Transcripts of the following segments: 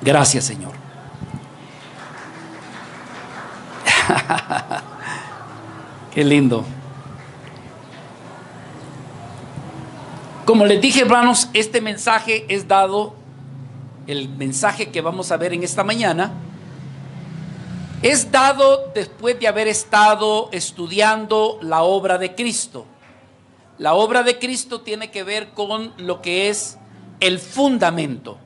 Gracias, Señor. Qué lindo. Como les dije, hermanos, este mensaje es dado, el mensaje que vamos a ver en esta mañana, es dado después de haber estado estudiando la obra de Cristo. La obra de Cristo tiene que ver con lo que es el fundamento,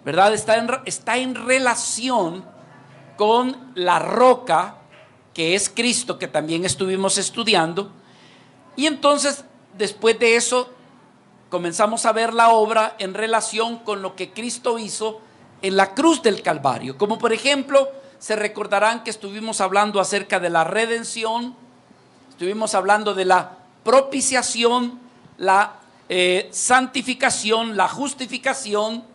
¿verdad? Está en relación con la roca que es Cristo, que también estuvimos estudiando. Y entonces, después de eso, comenzamos a ver la obra en relación con lo que Cristo hizo en la cruz del Calvario. Como por ejemplo, se recordarán que estuvimos hablando acerca de la redención, estuvimos hablando de la propiciación, la santificación, la justificación.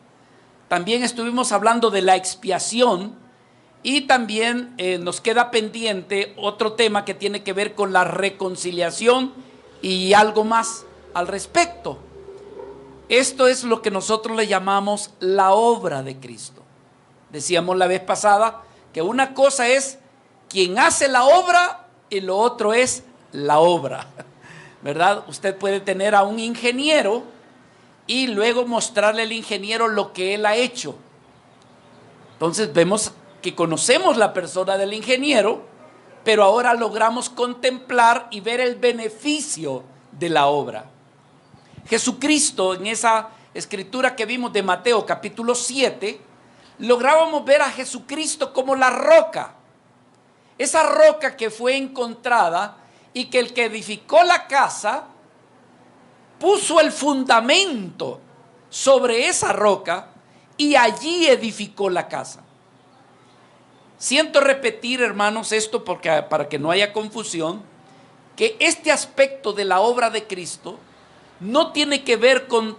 También estuvimos hablando de la expiación y también nos queda pendiente otro tema que tiene que ver con la reconciliación y algo más al respecto. Esto es lo que nosotros le llamamos la obra de Cristo. Decíamos la vez pasada que una cosa es quien hace la obra y lo otro es la obra, ¿verdad? Usted puede tener a un ingeniero y luego mostrarle al ingeniero lo que él ha hecho. Entonces vemos que conocemos la persona del ingeniero, pero ahora logramos contemplar y ver el beneficio de la obra. Jesucristo, en esa escritura que vimos de Mateo capítulo 7, lográbamos ver a Jesucristo como la roca. Esa roca que fue encontrada y que el que edificó la casa puso el fundamento sobre esa roca y allí edificó la casa. Siento repetir, hermanos, esto porque para que no haya confusión, que este aspecto de la obra de Cristo no tiene que ver con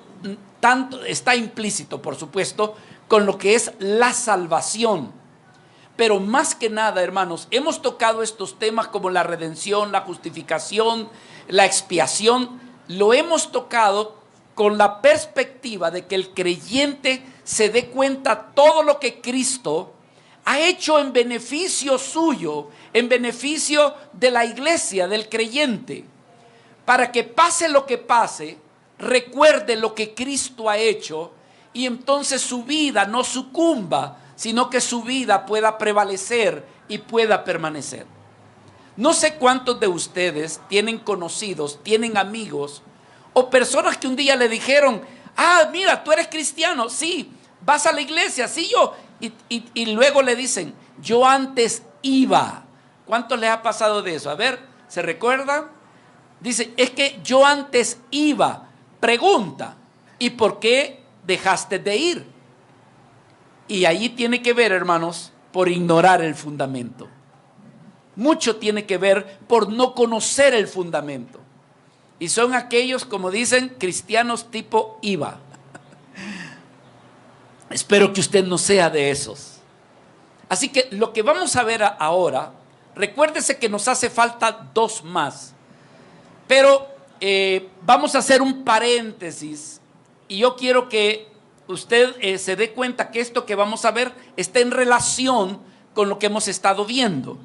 tanto, está implícito, por supuesto, con lo que es la salvación. Pero más que nada, hermanos, hemos tocado estos temas como la redención, la justificación, la expiación. Lo hemos tocado con la perspectiva de que el creyente se dé cuenta todo lo que Cristo ha hecho en beneficio suyo, en beneficio de la iglesia, del creyente. Para que pase lo que pase, recuerde lo que Cristo ha hecho y entonces su vida no sucumba, sino que su vida pueda prevalecer y pueda permanecer. No sé cuántos de ustedes tienen conocidos, tienen amigos o personas que un día le dijeron: ah, mira, tú eres cristiano, sí, vas a la iglesia, sí, yo. Y luego le dicen: yo antes iba. ¿Cuántos les ha pasado de eso? A ver, ¿se recuerdan? Dice: es que yo antes iba. Pregunta: ¿y por qué dejaste de ir? Y ahí tiene que ver, hermanos, por ignorar el fundamento. Mucho tiene que ver por no conocer el fundamento. Y son aquellos, como dicen, cristianos tipo IVA. Espero que usted no sea de esos. Así que lo que vamos a ver ahora, recuérdese que nos hace falta dos más. Pero vamos a hacer un paréntesis y yo quiero que usted se dé cuenta que esto que vamos a ver está en relación con lo que hemos estado viendo.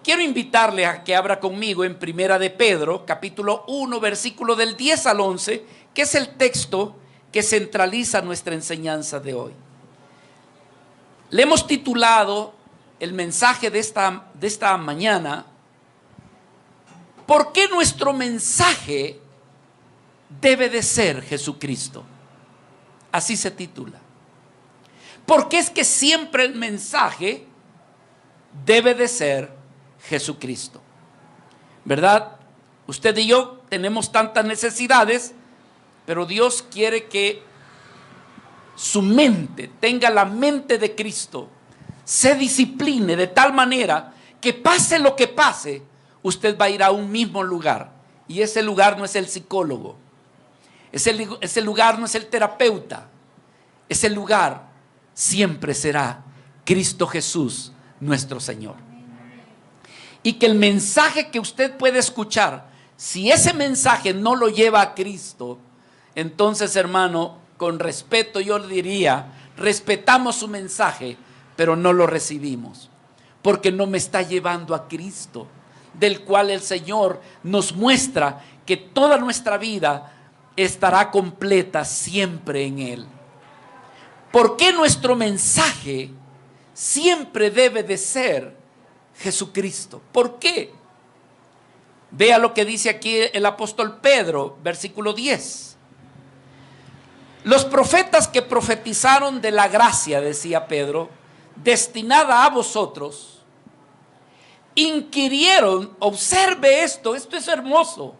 Quiero invitarle a que abra conmigo en Primera de Pedro, capítulo 1, versículo del 10 al 11, que es el texto que centraliza nuestra enseñanza de hoy. Le hemos titulado el mensaje de esta mañana: ¿por qué nuestro mensaje debe de ser Jesucristo? Así se titula. Porque es que siempre el mensaje debe de ser Jesucristo, ¿verdad? Usted y yo tenemos tantas necesidades, pero Dios quiere que su mente tenga la mente de Cristo, se discipline de tal manera que pase lo que pase, usted va a ir a un mismo lugar, y ese lugar no es el psicólogo, ese lugar no es el terapeuta, ese lugar siempre será Cristo Jesús, nuestro Señor. Y que el mensaje que usted puede escuchar, si ese mensaje no lo lleva a Cristo, entonces, hermano, con respeto yo le diría: respetamos su mensaje, pero no lo recibimos, porque no me está llevando a Cristo, del cual el Señor nos muestra que toda nuestra vida estará completa siempre en Él. ¿Por qué nuestro mensaje siempre debe de ser Jesucristo? ¿Por qué? Vea lo que dice aquí el apóstol Pedro, versículo 10. Los profetas que profetizaron de la gracia, decía Pedro, destinada a vosotros, inquirieron, observe esto es hermoso,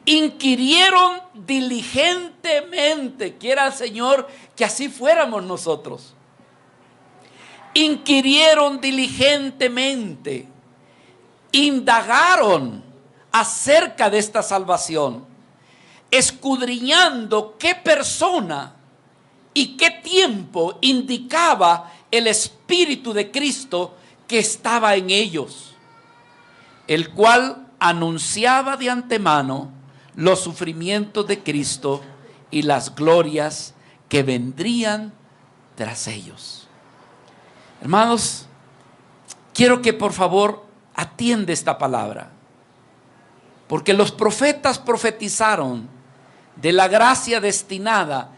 inquirieron diligentemente, quiera el Señor que así fuéramos nosotros, inquirieron diligentemente, indagaron acerca de esta salvación, escudriñando qué persona y qué tiempo indicaba el Espíritu de Cristo que estaba en ellos, el cual anunciaba de antemano los sufrimientos de Cristo y las glorias que vendrían tras ellos. Hermanos, quiero que por favor atiende esta palabra, porque los profetas profetizaron de la gracia destinada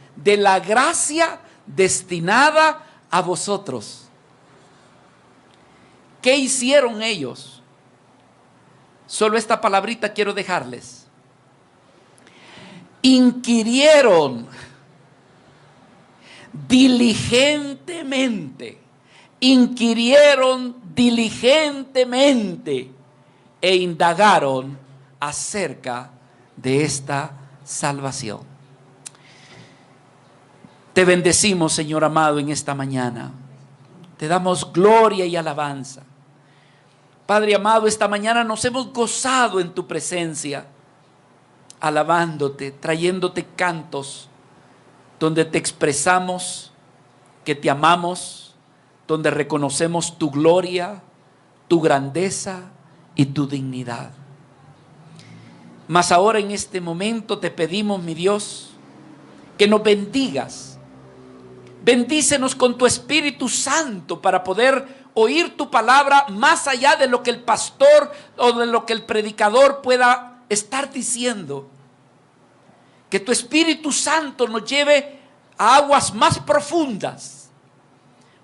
a vosotros. ¿Qué hicieron ellos? Solo esta palabrita quiero dejarles. Inquirieron diligentemente e indagaron acerca de esta salvación. Te bendecimos, Señor amado, en esta mañana. Te damos gloria y alabanza. Padre amado, esta mañana nos hemos gozado en tu presencia, alabándote, trayéndote cantos, donde te expresamos que te amamos, donde reconocemos tu gloria, tu grandeza y tu dignidad. Mas ahora en este momento te pedimos, mi Dios, que nos bendigas. Bendícenos con tu Espíritu Santo para poder oír tu palabra más allá de lo que el pastor o de lo que el predicador pueda estar diciendo. Que tu Espíritu Santo nos lleve a aguas más profundas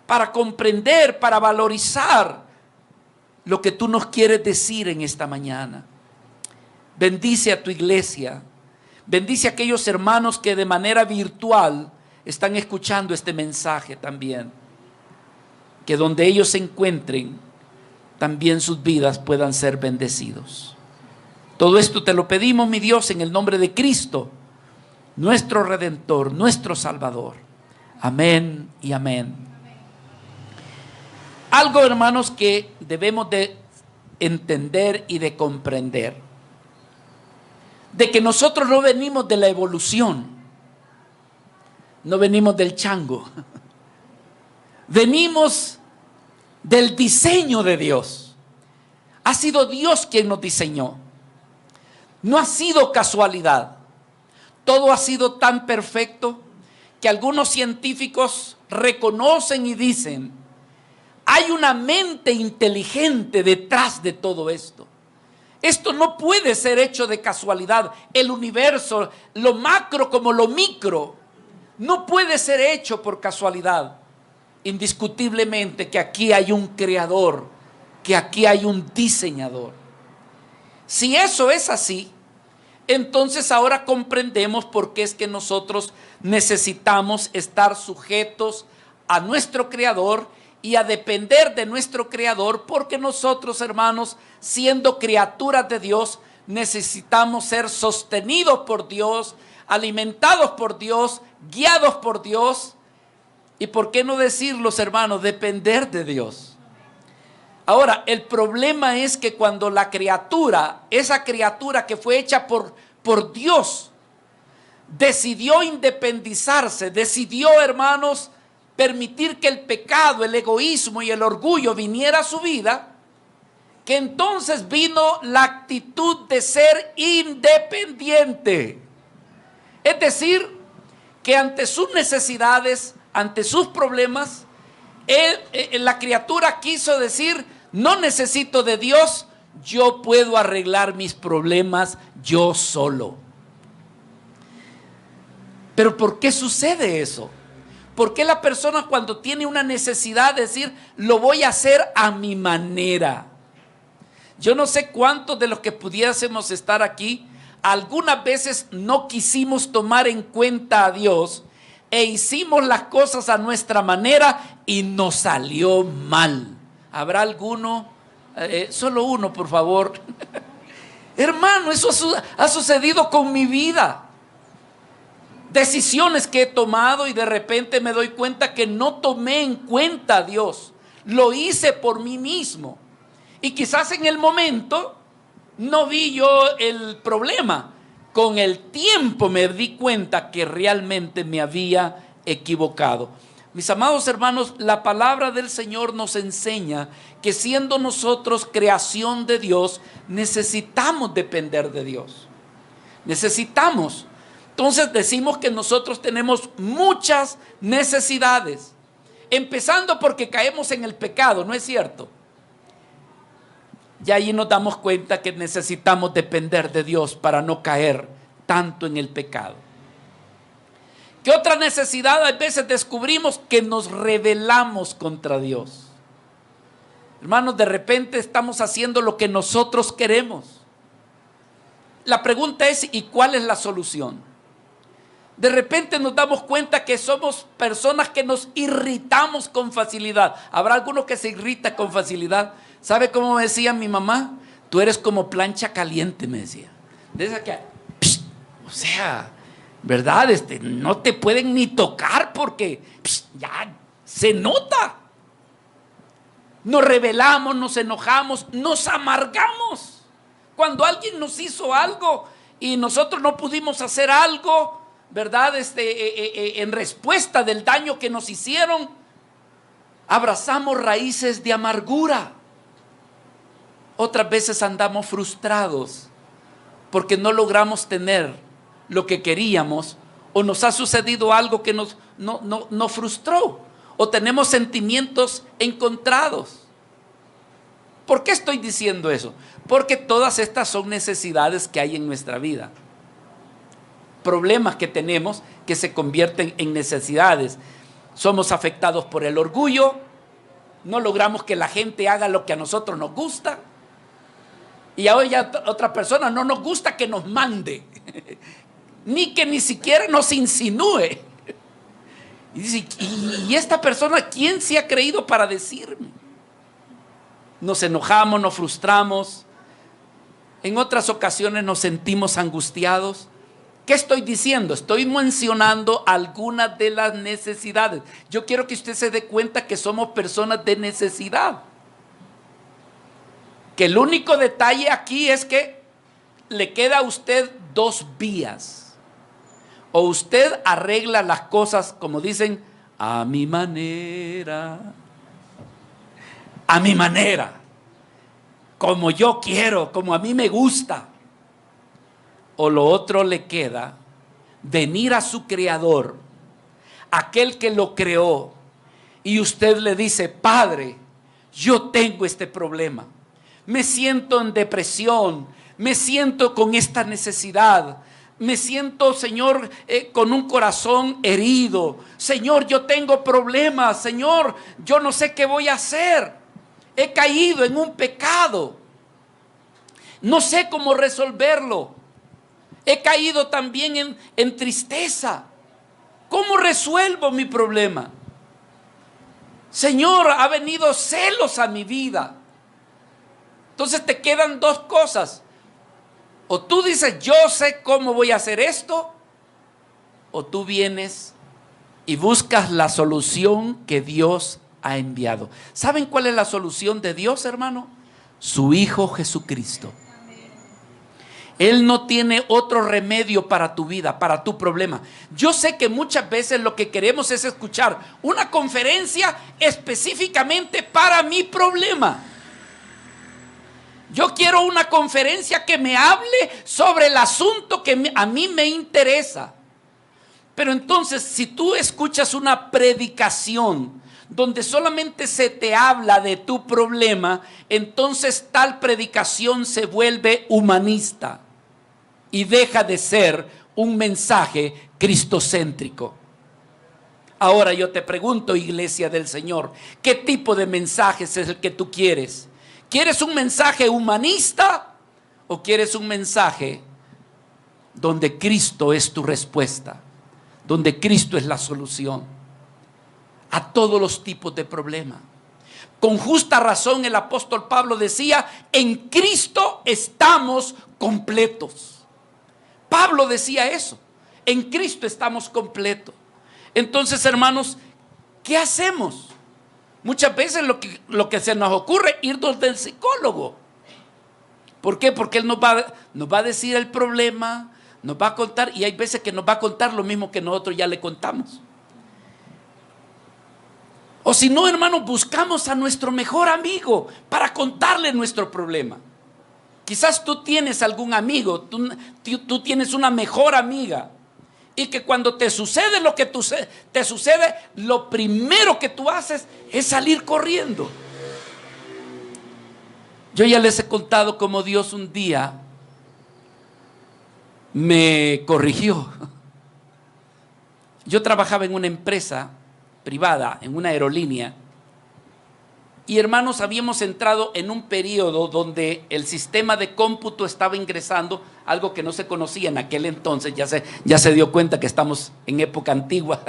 para comprender, para valorizar lo que tú nos quieres decir en esta mañana. Bendice a tu iglesia, bendice a aquellos hermanos que de manera virtual están escuchando este mensaje también. Que donde ellos se encuentren, también sus vidas puedan ser bendecidos. Todo esto te lo pedimos, mi Dios, en el nombre de Cristo, nuestro Redentor, nuestro Salvador. Amén y amén. Algo, hermanos, que debemos de entender y de comprender. De que nosotros no venimos de la evolución. No venimos del chango. Venimos del diseño de Dios. Ha sido Dios quien nos diseñó. No ha sido casualidad. Todo ha sido tan perfecto que algunos científicos reconocen y dicen: hay una mente inteligente detrás de todo esto. Esto no puede ser hecho de casualidad. El universo, lo macro como lo micro, no puede ser hecho por casualidad. Indiscutiblemente que aquí hay un creador, que aquí hay un diseñador. Si eso es así, entonces ahora comprendemos por qué es que nosotros necesitamos estar sujetos a nuestro Creador y a depender de nuestro Creador, porque nosotros, hermanos, siendo criaturas de Dios, necesitamos ser sostenidos por Dios, alimentados por Dios, guiados por Dios, y por qué no decirlos, hermanos, depender de Dios. Ahora, el problema es que cuando la criatura, esa criatura que fue hecha por Dios, decidió independizarse, decidió, hermanos, permitir que el pecado, el egoísmo y el orgullo viniera a su vida, que entonces vino la actitud de ser independiente. Es decir, que ante sus necesidades ante sus problemas, la criatura quiso decir, no necesito de Dios, yo puedo arreglar mis problemas yo solo. Pero ¿por qué sucede eso? ¿Por qué la persona cuando tiene una necesidad de decir, lo voy a hacer a mi manera? Yo no sé cuántos de los que pudiésemos estar aquí, algunas veces no quisimos tomar en cuenta a Dios e hicimos las cosas a nuestra manera y nos salió mal. ¿Habrá alguno? Solo uno, por favor. Hermano, eso ha sucedido con mi vida. Decisiones que he tomado y de repente me doy cuenta que no tomé en cuenta a Dios. Lo hice por mí mismo. Y quizás en el momento no vi yo el problema. Con el tiempo me di cuenta que realmente me había equivocado. Mis amados hermanos, la palabra del Señor nos enseña que siendo nosotros creación de Dios, necesitamos depender de Dios. Necesitamos. Entonces decimos que nosotros tenemos muchas necesidades. Empezando porque caemos en el pecado, ¿no es cierto? Y ahí nos damos cuenta que necesitamos depender de Dios para no caer tanto en el pecado. ¿Qué otra necesidad? A veces descubrimos que nos rebelamos contra Dios. Hermanos, de repente estamos haciendo lo que nosotros queremos. La pregunta es, ¿y cuál es la solución? De repente nos damos cuenta que somos personas que nos irritamos con facilidad. ¿Habrá alguno que se irrita con facilidad? ¿Sabe cómo me decía mi mamá? Tú eres como plancha caliente, me decía. De esa que, o sea, ¿verdad? No te pueden ni tocar porque ya se nota. Nos rebelamos, nos enojamos, nos amargamos. Cuando alguien nos hizo algo y nosotros no pudimos hacer algo, ¿verdad? En respuesta del daño que nos hicieron, abrazamos raíces de amargura. Otras veces andamos frustrados porque no logramos tener lo que queríamos o nos ha sucedido algo que nos frustró o tenemos sentimientos encontrados. ¿Por qué estoy diciendo eso? Porque todas estas son necesidades que hay en nuestra vida. Problemas que tenemos que se convierten en necesidades. Somos afectados por el orgullo, no logramos que la gente haga lo que a nosotros nos gusta y a otra persona no nos gusta que nos mande, ni que ni siquiera nos insinúe. Y dice, ¿y esta persona quién se ha creído para decirme? Nos enojamos, nos frustramos, en otras ocasiones nos sentimos angustiados. ¿Qué estoy diciendo? Estoy mencionando algunas de las necesidades. Yo quiero que usted se dé cuenta que somos personas de necesidad. Que el único detalle aquí es que le queda a usted dos vías. O usted arregla las cosas, como dicen, a mi manera. A mi manera. Como yo quiero, como a mí me gusta. O lo otro le queda, venir a su creador, aquel que lo creó, y usted le dice, Padre, yo tengo este problema, me siento en depresión, me siento con esta necesidad, me siento, Señor, con un corazón herido, Señor, yo tengo problemas, Señor, yo no sé qué voy a hacer, he caído en un pecado, no sé cómo resolverlo. He caído también en tristeza. ¿Cómo resuelvo mi problema? Señor, ha venido celos a mi vida. Entonces te quedan dos cosas. O tú dices, yo sé cómo voy a hacer esto. O tú vienes y buscas la solución que Dios ha enviado. ¿Saben cuál es la solución de Dios, hermano? Su Hijo Jesucristo. Él no tiene otro remedio para tu vida, para tu problema. Yo sé que muchas veces lo que queremos es escuchar una conferencia específicamente para mi problema. Yo quiero una conferencia que me hable sobre el asunto que a mí me interesa. Pero entonces, si tú escuchas una predicación donde solamente se te habla de tu problema, entonces tal predicación se vuelve humanista y deja de ser un mensaje cristocéntrico. Ahora yo te pregunto, iglesia del Señor, ¿qué tipo de mensaje es el que tú quieres? ¿Quieres un mensaje humanista o quieres un mensaje donde Cristo es tu respuesta, donde Cristo es la solución a todos los tipos de problemas? Con justa razón el apóstol Pablo decía, en Cristo estamos completos. Pablo decía eso, en Cristo estamos completos. Entonces, hermanos, ¿qué hacemos? Muchas veces lo que se nos ocurre es irnos del psicólogo. ¿Por qué? Porque él nos va a decir el problema, nos va a contar, y hay veces que nos va a contar lo mismo que nosotros ya le contamos. O si no, hermanos, buscamos a nuestro mejor amigo para contarle nuestro problema. Quizás tú tienes algún amigo, tú tienes una mejor amiga, y que cuando te sucede lo que te sucede, lo primero que tú haces es salir corriendo. Yo ya les he contado cómo Dios un día me corrigió. Yo trabajaba en una empresa privada, en una aerolínea, y hermanos, habíamos entrado en un periodo donde el sistema de cómputo estaba ingresando, algo que no se conocía en aquel entonces. Ya se dio cuenta que estamos en época antigua.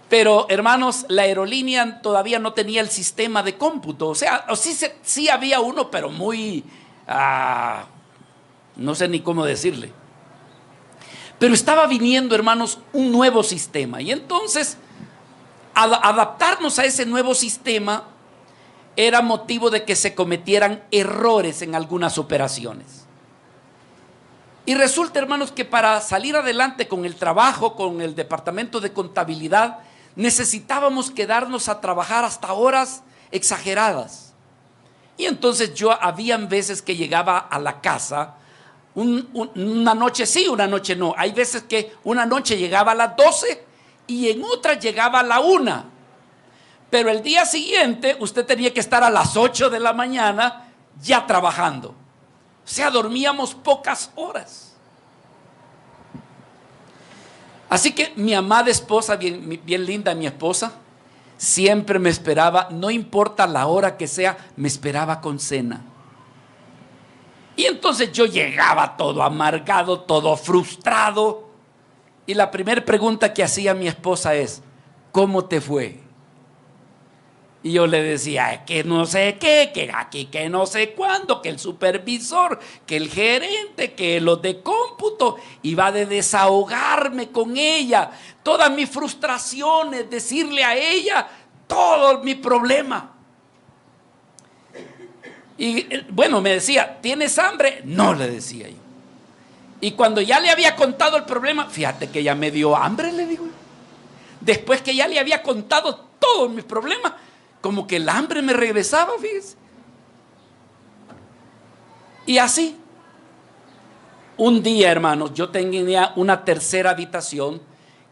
Pero hermanos, la aerolínea todavía no tenía el sistema de cómputo. O sea, sí había uno, pero muy, no sé ni cómo decirle. Pero estaba viniendo, hermanos, un nuevo sistema. Y entonces, adaptarnos a ese nuevo sistema era motivo de que se cometieran errores en algunas operaciones. Y resulta, hermanos, que para salir adelante con el trabajo, con el departamento de contabilidad, necesitábamos quedarnos a trabajar hasta horas exageradas. Y entonces habían veces que llegaba a la casa una noche sí, una noche no. Hay veces que una noche llegaba a las 12 y en otra llegaba a la 1. Pero el día siguiente usted tenía que estar a las 8 de la mañana ya trabajando. O sea, dormíamos pocas horas. Así que mi amada esposa, bien linda mi esposa, siempre me esperaba, no importa la hora que sea, me esperaba con cena. Y entonces yo llegaba todo amargado, todo frustrado. Y la primera pregunta que hacía mi esposa es, ¿cómo te fue? Y yo le decía, que no sé qué, que aquí, que no sé cuándo, que el supervisor, que el gerente, que los de cómputo. Iba de desahogarme con ella, todas mis frustraciones, decirle a ella todo mi problema. Y bueno, me decía, ¿tienes hambre? No, le decía yo. Y cuando ya le había contado el problema, fíjate que ya me dio hambre, le digo. Después que ya le había contado todos mis problemas, como que el hambre me regresaba, fíjese. Y así, un día, hermanos, yo tenía una tercera habitación,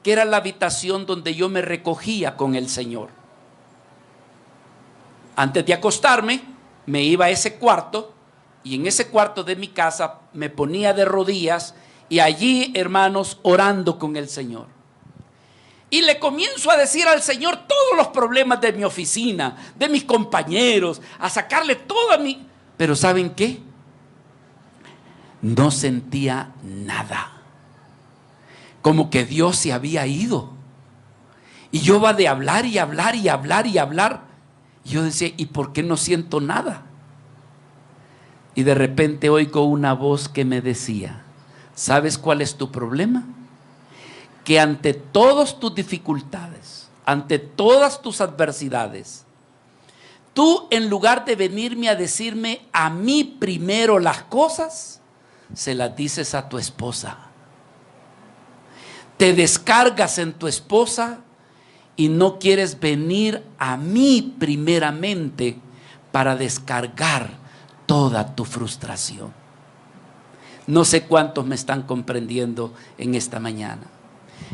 que era la habitación donde yo me recogía con el Señor. Antes de acostarme, me iba a ese cuarto, y en ese cuarto de mi casa me ponía de rodillas y allí, hermanos, orando con el Señor. Y le comienzo a decir al Señor todos los problemas de mi oficina, de mis compañeros, a sacarle toda mi... Pero ¿saben qué? No sentía nada. Como que Dios se había ido. Y yo iba de hablar y hablar y hablar y hablar. Y yo decía, ¿y por qué no siento nada? Y de repente oigo una voz que me decía, ¿sabes cuál es tu problema? Que ante todas tus dificultades, ante todas tus adversidades, tú en lugar de venirme a decirme a mí primero las cosas, se las dices a tu esposa. Te descargas en tu esposa y no quieres venir a mí primeramente para descargar toda tu frustración. No sé cuántos me están comprendiendo en esta mañana.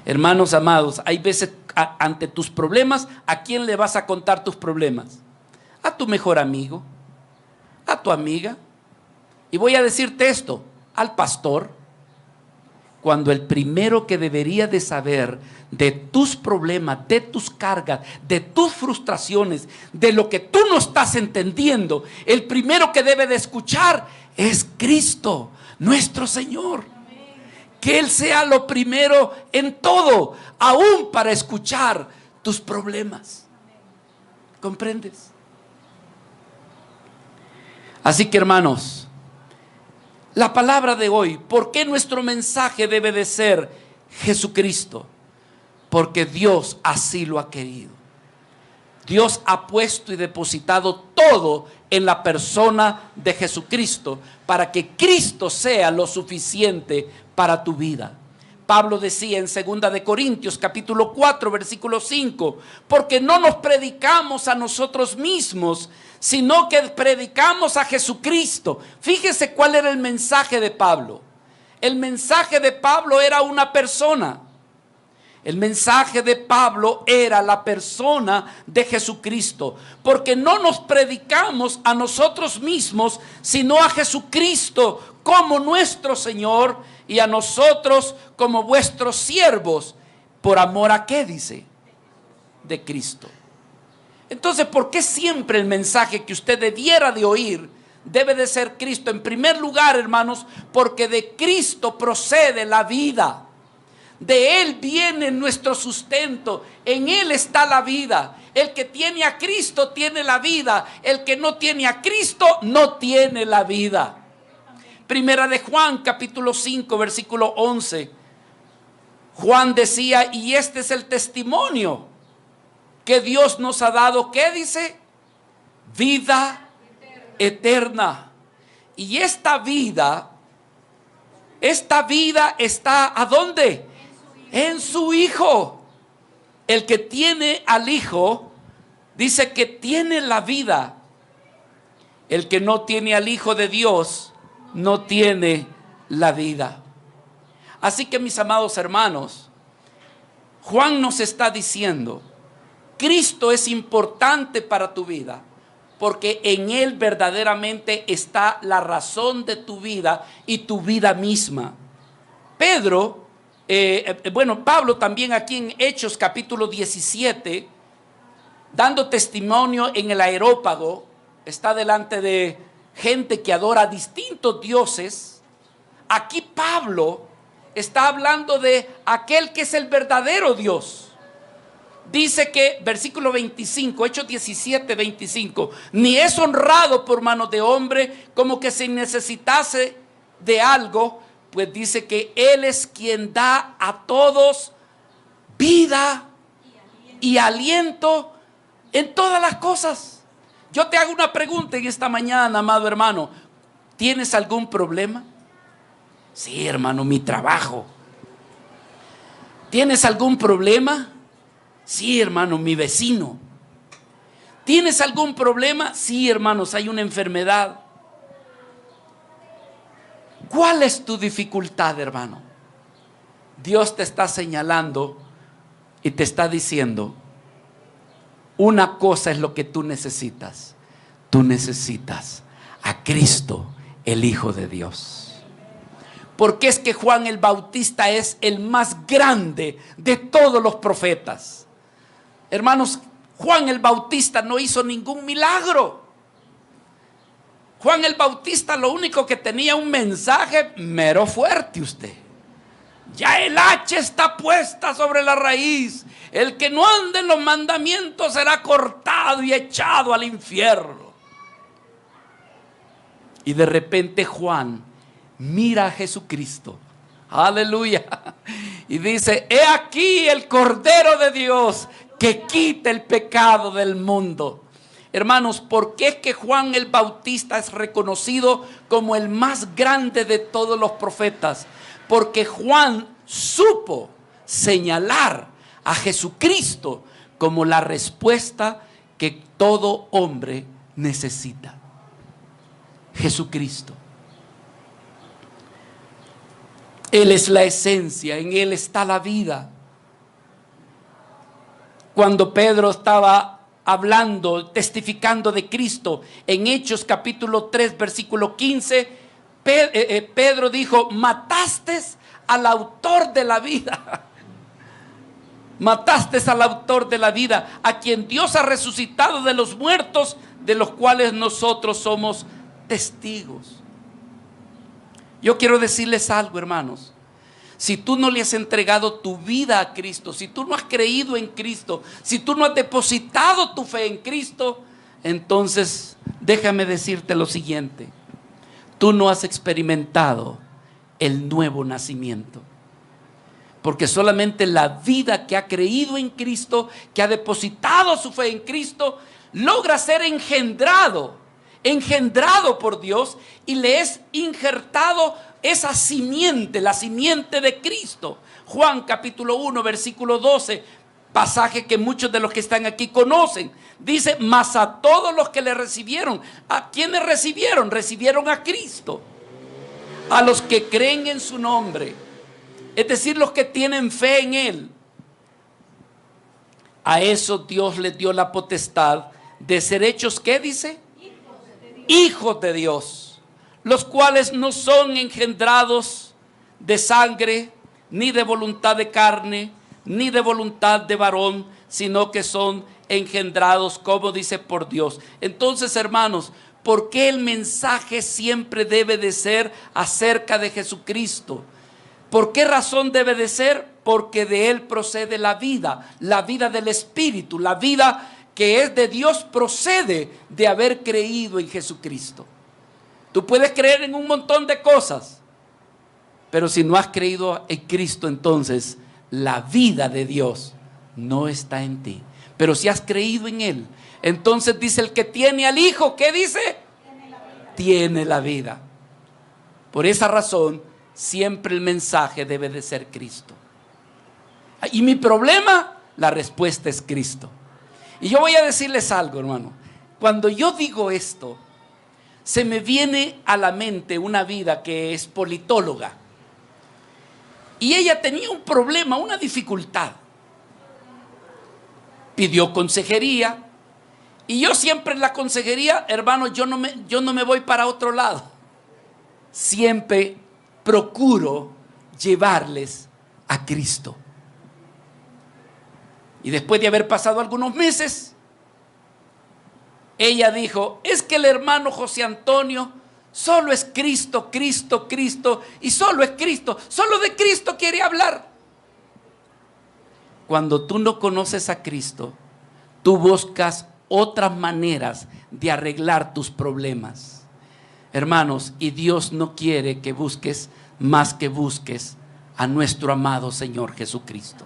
Hermanos amados, hay veces ante tus problemas, ¿a quién le vas a contar tus problemas? A tu mejor amigo, a tu amiga. Y voy a decirte esto, al pastor, cuando el primero que debería de saber de tus problemas, de tus cargas, de tus frustraciones, de lo que tú no estás entendiendo, el primero que debe de escuchar es Cristo, nuestro Señor. Que Él sea lo primero en todo, aún para escuchar tus problemas. ¿Comprendes? Así que, hermanos, la palabra de hoy, ¿por qué nuestro mensaje debe de ser Jesucristo? Porque Dios así lo ha querido. Dios ha puesto y depositado todo en la persona de Jesucristo para que Cristo sea lo suficiente para tu vida. Pablo decía en 2 de Corintios capítulo 4 versículo 5, porque no nos predicamos a nosotros mismos, sino que predicamos a Jesucristo. Fíjese cuál era el mensaje de Pablo. El mensaje de Pablo era una persona. El mensaje de Pablo era la persona de Jesucristo, porque no nos predicamos a nosotros mismos, sino a Jesucristo como nuestro Señor y a nosotros como vuestros siervos, por amor a ¿qué dice? De Cristo. Entonces, ¿por qué siempre el mensaje que usted debiera de oír debe de ser Cristo? En primer lugar, hermanos, porque de Cristo procede la vida. De Él viene nuestro sustento, en Él está la vida. El que tiene a Cristo tiene la vida, el que no tiene a Cristo no tiene la vida. Primera de Juan capítulo 5 versículo 11. Juan decía, y este es el testimonio que Dios nos ha dado, ¿qué dice? Vida eterna. Y esta vida está ¿a dónde? En su Hijo. El que tiene al Hijo dice que tiene la vida. El que no tiene al Hijo de Dios no tiene la vida. Así que, mis amados hermanos, Juan nos está diciendo, Cristo es importante para tu vida, porque en Él verdaderamente está la razón de tu vida y tu vida misma. Pablo también aquí en Hechos capítulo 17, dando testimonio en el Areópago, está delante de gente que adora distintos dioses. Aquí Pablo está hablando de aquel que es el verdadero Dios. Dice que, versículo 25, Hechos 17, 25, ni es honrado por manos de hombre como que se necesitase de algo, pues dice que Él es quien da a todos vida y aliento en todas las cosas. Yo te hago una pregunta en esta mañana, amado hermano. ¿Tienes algún problema? Sí, hermano, mi trabajo. ¿Tienes algún problema? Sí, hermano, mi vecino. ¿Tienes algún problema? Sí, hermanos, hay una enfermedad. ¿Cuál es tu dificultad, hermano? Dios te está señalando y te está diciendo, una cosa es lo que tú necesitas. Tú necesitas a Cristo, el Hijo de Dios. Porque es que Juan el Bautista es el más grande de todos los profetas. Hermanos, Juan el Bautista no hizo ningún milagro. Juan el Bautista lo único que tenía un mensaje mero fuerte usted. Ya el hacha está puesta sobre la raíz. El que no ande en los mandamientos será cortado y echado al infierno. Y de repente Juan mira a Jesucristo. Aleluya. Y dice, he aquí el Cordero de Dios que quita el pecado del mundo. Hermanos, ¿por qué es que Juan el Bautista es reconocido como el más grande de todos los profetas? Porque Juan supo señalar a Jesucristo como la respuesta que todo hombre necesita. Jesucristo. Él es la esencia, en Él está la vida. Cuando Pedro estaba hablando, testificando de Cristo, en Hechos capítulo 3, versículo 15, Pedro dijo: mataste al autor de la vida. Mataste al autor de la vida, a quien Dios ha resucitado de los muertos, de los cuales nosotros somos testigos. Yo quiero decirles algo, hermanos. Si tú no le has entregado tu vida a Cristo, si tú no has creído en Cristo, si tú no has depositado tu fe en Cristo, entonces déjame decirte lo siguiente: tú no has experimentado el nuevo nacimiento. Porque solamente la vida que ha creído en Cristo, que ha depositado su fe en Cristo, logra ser engendrado por Dios, y le es injertado esa simiente, la simiente de Cristo. Juan capítulo 1, versículo 12, pasaje que muchos de los que están aquí conocen. Dice: mas a todos los que le recibieron. ¿A quiénes recibieron? Recibieron a Cristo. A los que creen en su nombre, es decir, los que tienen fe en Él. A eso Dios les dio la potestad de ser hechos, ¿qué dice? Hijos de Dios, los cuales no son engendrados de sangre, ni de voluntad de carne, ni de voluntad de varón, sino que son engendrados, como dice, por Dios. Entonces, hermanos, ¿por qué el mensaje siempre debe de ser acerca de Jesucristo? ¿Por qué razón debe de ser? Porque de Él procede la vida del Espíritu, la vida que es de Dios procede de haber creído en Jesucristo. Tú puedes creer en un montón de cosas, pero si no has creído en Cristo, entonces la vida de Dios no está en ti. Pero si has creído en Él, entonces dice: el que tiene al Hijo, ¿qué dice? Tiene la vida. Por esa razón, siempre el mensaje debe de ser Cristo. ¿Y mi problema? La respuesta es Cristo. Y yo voy a decirles algo, hermano. Cuando yo digo esto, se me viene a la mente una vida que es politóloga. Y ella tenía un problema, una dificultad. Pidió consejería. Y yo siempre en la consejería, hermano, yo no me voy para otro lado. Siempre procuro llevarles a Cristo. Y después de haber pasado algunos meses, ella dijo: es que el hermano José Antonio solo es Cristo, Cristo, Cristo, y solo es Cristo, solo de Cristo quiere hablar. Cuando tú no conoces a Cristo, tú buscas otras maneras de arreglar tus problemas, hermanos, y Dios no quiere que busques más que busques a nuestro amado Señor Jesucristo.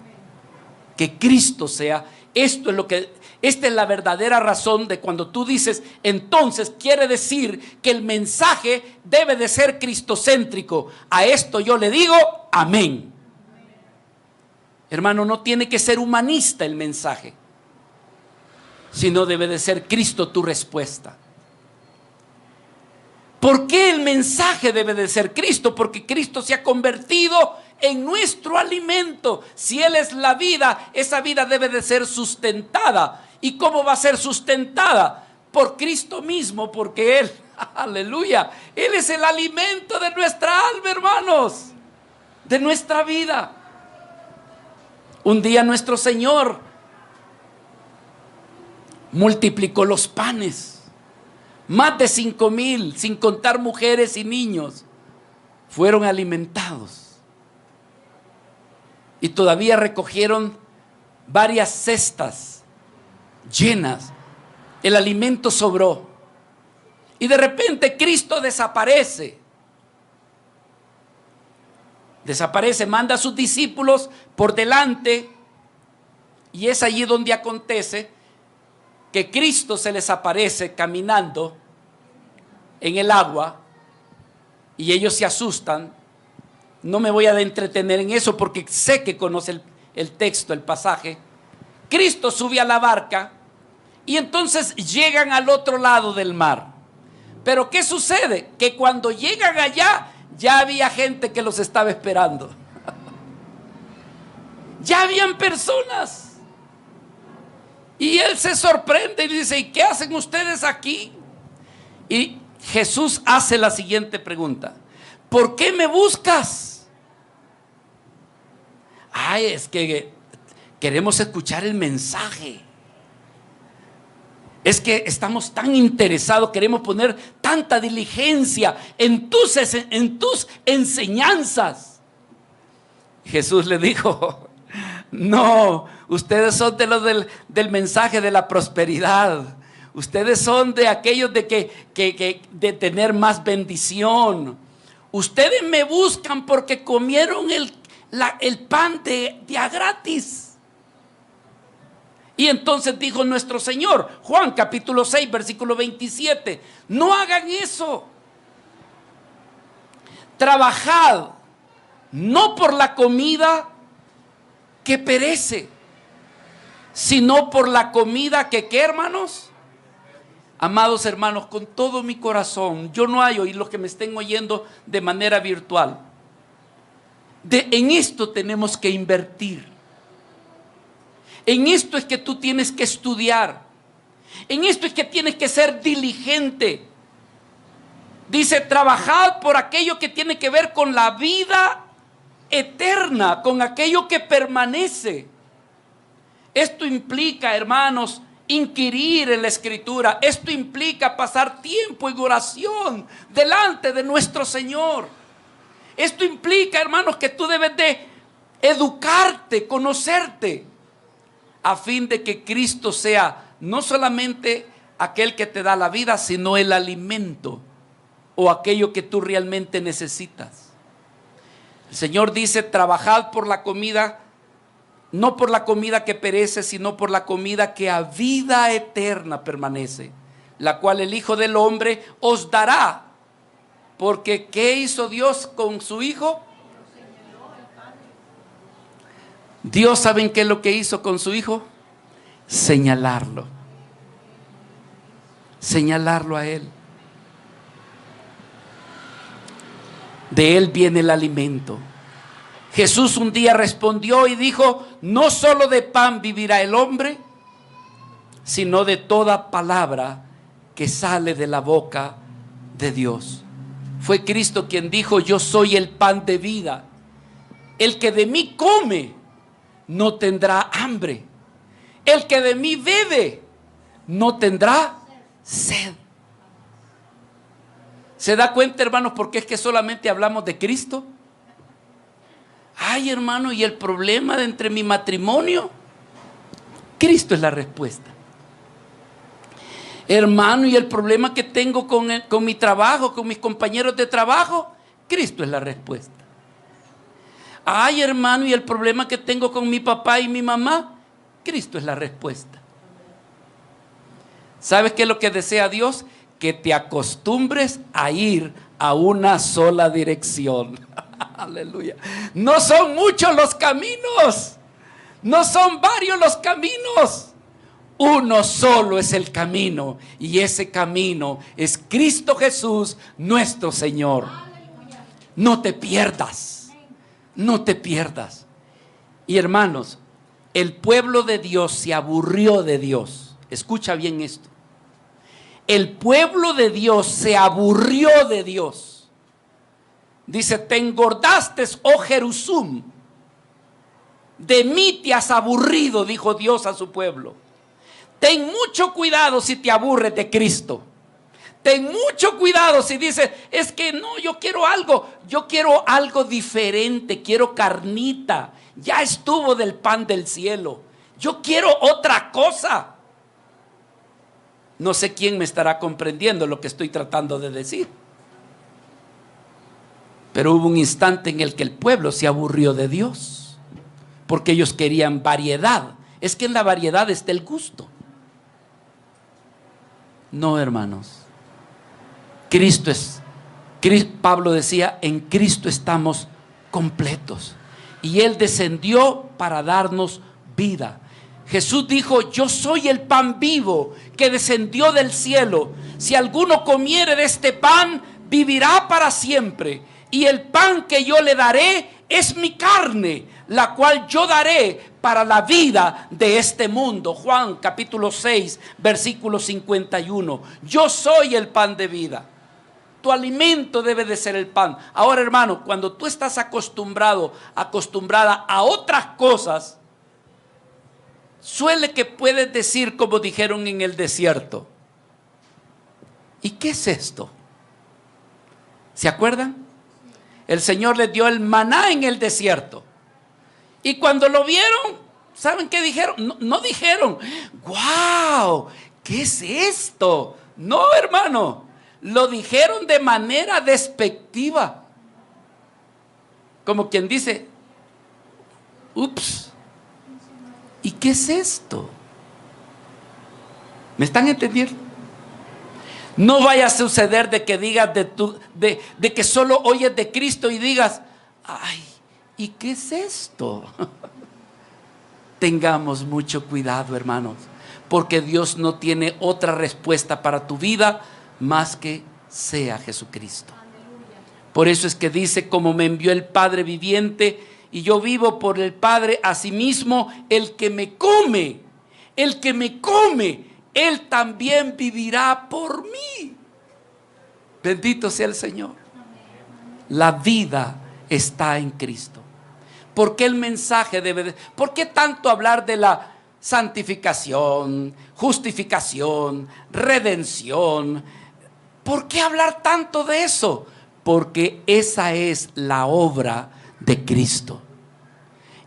Que Cristo sea, esta es la verdadera razón de cuando tú dices, entonces quiere decir que el mensaje debe de ser cristocéntrico. A esto yo le digo amén. Hermano, no tiene que ser humanista el mensaje, sino debe de ser Cristo tu respuesta. ¿Por qué el mensaje debe de ser Cristo? Porque Cristo se ha convertido en nuestro alimento. Si Él es la vida, esa vida debe de ser sustentada. ¿Y cómo va a ser sustentada? Por Cristo mismo, porque Él, aleluya, Él es el alimento de nuestra alma, hermanos, de nuestra vida. Un día nuestro Señor multiplicó los panes. Más de 5,000, sin contar mujeres y niños, fueron alimentados. Y todavía recogieron varias cestas llenas. El alimento sobró. Y de repente Cristo desaparece. Desaparece, manda a sus discípulos por delante. Y es allí donde acontece que Cristo se les aparece caminando en el agua y ellos se asustan. No me voy a entretener en eso porque sé que conoce el texto, el pasaje. Cristo sube a la barca y entonces llegan al otro lado del mar. Pero ¿qué sucede? Que cuando llegan allá ya había gente que los estaba esperando. Ya habían personas. Y él se sorprende y dice: ¿y qué hacen ustedes aquí? Y Jesús hace la siguiente pregunta: ¿por qué me buscas? Ay, es que queremos escuchar el mensaje. Es que estamos tan interesados, queremos poner tanta diligencia en tus enseñanzas. Jesús le dijo: no, ustedes son de los del mensaje de la prosperidad. Ustedes son de aquellos de tener más bendición. Ustedes me buscan porque comieron el pan de a gratis. Y entonces dijo nuestro Señor, Juan capítulo 6 versículo 27, no hagan eso. Trabajad no por la comida que perece, sino por la comida que, ¿qué, hermanos? Amados hermanos, con todo mi corazón, yo no hallo, y los que me estén oyendo de manera virtual, en esto tenemos que invertir. En esto es que tú tienes que estudiar. En esto es que tienes que ser diligente. Dice: trabajad por aquello que tiene que ver con la vida eterna, con aquello que permanece. Esto implica, hermanos, inquirir en la Escritura. Esto implica pasar tiempo en oración delante de nuestro Señor. Esto implica, hermanos, que tú debes de educarte, conocerte, a fin de que Cristo sea no solamente aquel que te da la vida, sino el alimento o aquello que tú realmente necesitas. El Señor dice: trabajad por la comida, no por la comida que perece, sino por la comida que a vida eterna permanece, la cual el Hijo del Hombre os dará. Porque ¿qué hizo Dios con su Hijo? Dios, ¿saben qué es lo que hizo con su Hijo? Señalarlo. Señalarlo a Él. De Él viene el alimento. Jesús un día respondió y dijo: no solo de pan vivirá el hombre, sino de toda palabra que sale de la boca de Dios. Fue Cristo quien dijo: yo soy el pan de vida. El que de mí come no tendrá hambre. El que de mí bebe no tendrá sed. ¿Se da cuenta, hermanos, por qué es que solamente hablamos de Cristo? Ay, hermano, ¿y el problema de entre mi matrimonio? Cristo es la respuesta. Hermano, ¿y el problema que tengo con mi trabajo, con mis compañeros de trabajo? Cristo es la respuesta. Ay, hermano, ¿y el problema que tengo con mi papá y mi mamá? Cristo es la respuesta. ¿Sabes qué es lo que desea Dios? Que te acostumbres a ir a una sola dirección. Aleluya. No son muchos los caminos. No son varios los caminos. Uno solo es el camino. Y ese camino es Cristo Jesús, nuestro Señor. No te pierdas. No te pierdas. Y hermanos, el pueblo de Dios se aburrió de Dios. Escucha bien esto. El pueblo de Dios se aburrió de Dios. Dice: te engordaste, oh Jerusalén. De mí te has aburrido, dijo Dios a su pueblo. Ten mucho cuidado si te aburres de Cristo. Ten mucho cuidado si dices: es que no, yo quiero algo diferente, quiero carnita. Ya estuvo del pan del cielo. Yo quiero otra cosa. No sé quién me estará comprendiendo lo que estoy tratando de decir. Pero hubo un instante en el que el pueblo se aburrió de Dios, porque ellos querían variedad. Es que en la variedad está el gusto. No, hermanos. Pablo decía: en Cristo estamos completos. Y Él descendió para darnos vida. Jesús dijo: yo soy el pan vivo que descendió del cielo. Si alguno comiere de este pan, vivirá para siempre. Y el pan que yo le daré es mi carne, la cual yo daré para la vida de este mundo. Juan capítulo 6, versículo 51. Yo soy el pan de vida. Tu alimento debe de ser el pan. Ahora, hermano, cuando tú estás acostumbrada a otras cosas, suele que puedes decir como dijeron en el desierto: ¿y qué es esto? ¿Se acuerdan? El Señor les dio el maná en el desierto. Y cuando lo vieron, ¿saben qué dijeron? No dijeron: ¡wow! ¿Qué es esto? No, hermano. Lo dijeron de manera despectiva. Como quien dice: ups, ¿y qué es esto? ¿Me están entendiendo? No vaya a suceder de que digas de que solo oyes de Cristo y digas: ay, ¿y qué es esto? Tengamos mucho cuidado, hermanos, porque Dios no tiene otra respuesta para tu vida más que sea Jesucristo. Por eso es que dice: como me envió el Padre viviente y yo vivo por el Padre, asimismo el que me come, Él también vivirá por mí. Bendito sea el Señor. La vida está en Cristo. ¿Por qué el mensaje por qué tanto hablar de la santificación, justificación, redención? ¿Por qué hablar tanto de eso? Porque esa es la obra de Cristo.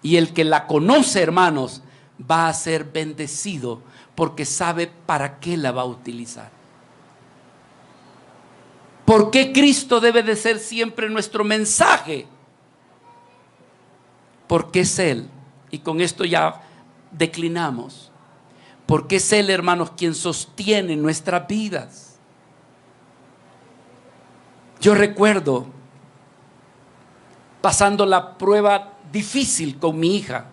Y el que la conoce, hermanos, va a ser bendecido porque sabe para qué la va a utilizar. ¿Por qué Cristo debe de ser siempre nuestro mensaje? Porque es Él, y con esto ya declinamos, porque es Él, hermanos, quien sostiene nuestras vidas. Yo recuerdo pasando la prueba difícil con mi hija.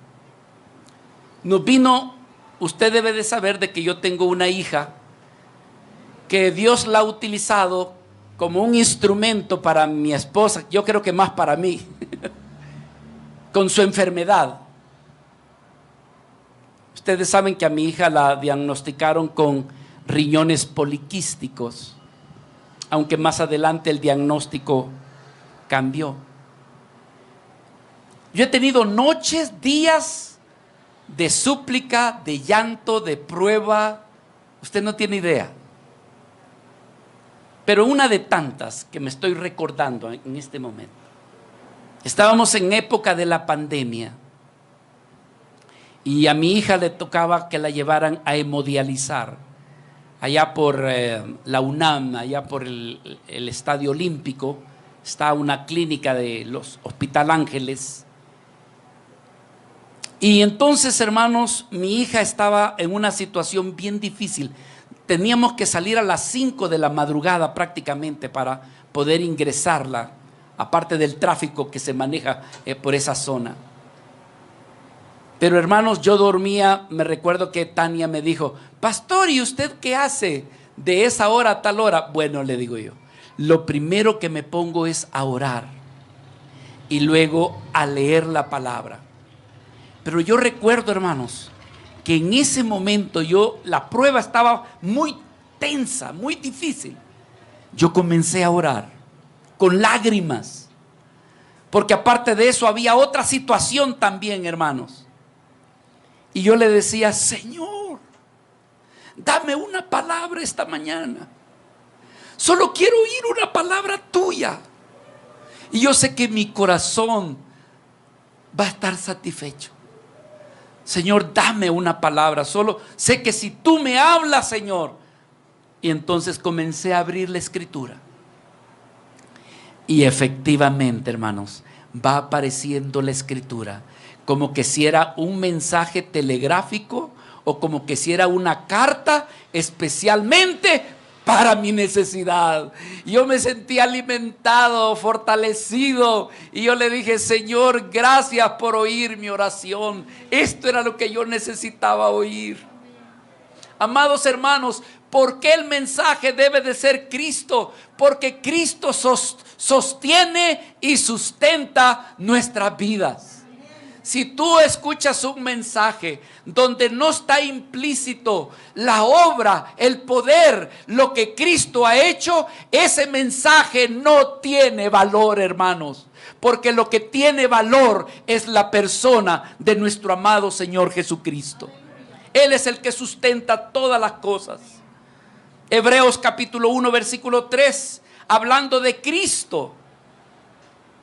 Usted debe de saber de que yo tengo una hija que Dios la ha utilizado como un instrumento para mi esposa, yo creo que más para mí, con su enfermedad. Ustedes saben que a mi hija la diagnosticaron con riñones poliquísticos, aunque más adelante el diagnóstico cambió. Yo he tenido noches, días de súplica, de llanto, de prueba. Usted no tiene idea. Pero una de tantas que me estoy recordando en este momento. Estábamos en época de la pandemia y a mi hija le tocaba que la llevaran a hemodializar allá por la UNAM, allá por el Estadio Olímpico. Está una clínica de los Hospital Ángeles. Y entonces, hermanos, mi hija estaba en una situación bien difícil. Teníamos que salir a las 5 de la madrugada prácticamente para poder ingresarla, aparte del tráfico que se maneja por esa zona. Pero, hermanos, yo dormía. Me recuerdo que Tania me dijo: pastor, ¿y usted qué hace de esa hora a tal hora? Bueno, le digo yo, lo primero que me pongo es a orar y luego a leer la palabra. Pero yo recuerdo, hermanos, que en ese momento la prueba estaba muy tensa, muy difícil. Yo comencé a orar con lágrimas, porque aparte de eso había otra situación también, hermanos. Y yo le decía: Señor, dame una palabra esta mañana. Solo quiero oír una palabra tuya. Y yo sé que mi corazón va a estar satisfecho. Señor, dame una palabra. Solo sé que si tú me hablas, Señor. Y entonces comencé a abrir la escritura. Y efectivamente, hermanos, va apareciendo la escritura como que si era un mensaje telegráfico o como que si era una carta especialmente para mi necesidad. Yo me sentí alimentado, fortalecido, y yo le dije: Señor, gracias por oír mi oración. Esto era lo que yo necesitaba oír. Amados hermanos, ¿por qué el mensaje debe de ser Cristo? Porque Cristo sostiene y sustenta nuestras vidas. Si tú escuchas un mensaje donde no está implícito la obra, el poder, lo que Cristo ha hecho, ese mensaje no tiene valor, hermanos. Porque lo que tiene valor es la persona de nuestro amado Señor Jesucristo. Él es el que sustenta todas las cosas. Hebreos capítulo 1 versículo 3, hablando de Cristo,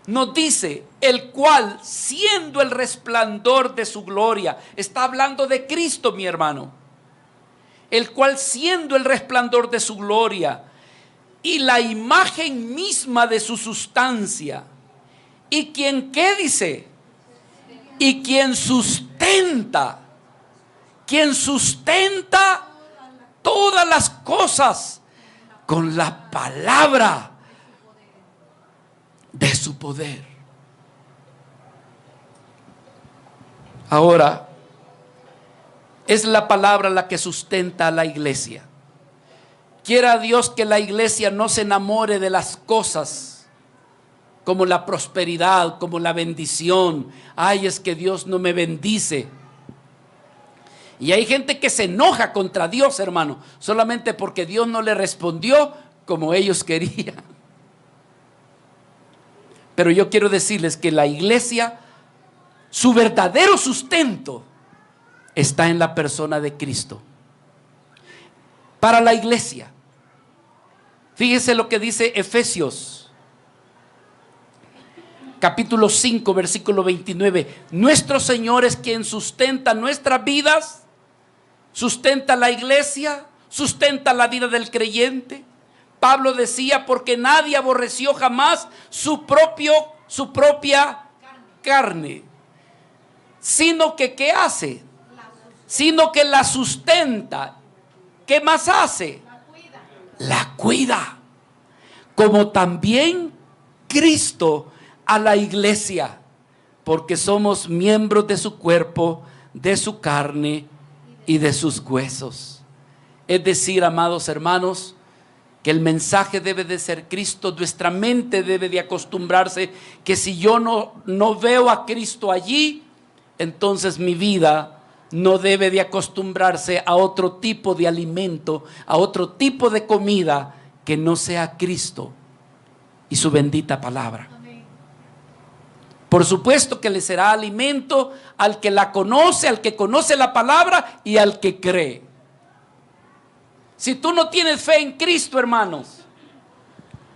nos dice: el cual, siendo el resplandor de su gloria. Está hablando de Cristo, mi hermano. El cual, siendo el resplandor de su gloria y la imagen misma de su sustancia, y quien, ¿qué dice? Y quien sustenta todas las cosas con la palabra de su poder. Ahora, es la palabra la que sustenta a la iglesia. Quiera Dios que la iglesia no se enamore de las cosas como la prosperidad, como la bendición. Ay, es que Dios no me bendice. Y hay gente que se enoja contra Dios, hermano, solamente porque Dios no le respondió como ellos querían. Pero yo quiero decirles que la iglesia, su verdadero sustento está en la persona de Cristo. Para la iglesia, fíjese lo que dice Efesios capítulo 5 versículo 29. Nuestro Señor es quien sustenta nuestras vidas, sustenta la iglesia, sustenta la vida del creyente. Pablo decía: porque nadie aborreció jamás su propia carne, sino que ¿qué hace? Sino que la sustenta. ¿Qué más hace? La cuida. Como también Cristo a la iglesia, porque somos miembros de su cuerpo, de su carne y de sus huesos. Es decir, amados hermanos, que el mensaje debe de ser Cristo. Nuestra mente debe de acostumbrarse que si yo no veo a Cristo allí, entonces mi vida no debe de acostumbrarse a otro tipo de alimento, a otro tipo de comida que no sea Cristo y su bendita palabra. Por supuesto que le será alimento al que la conoce, al que conoce la palabra y al que cree. Si tú no tienes fe en Cristo, hermanos,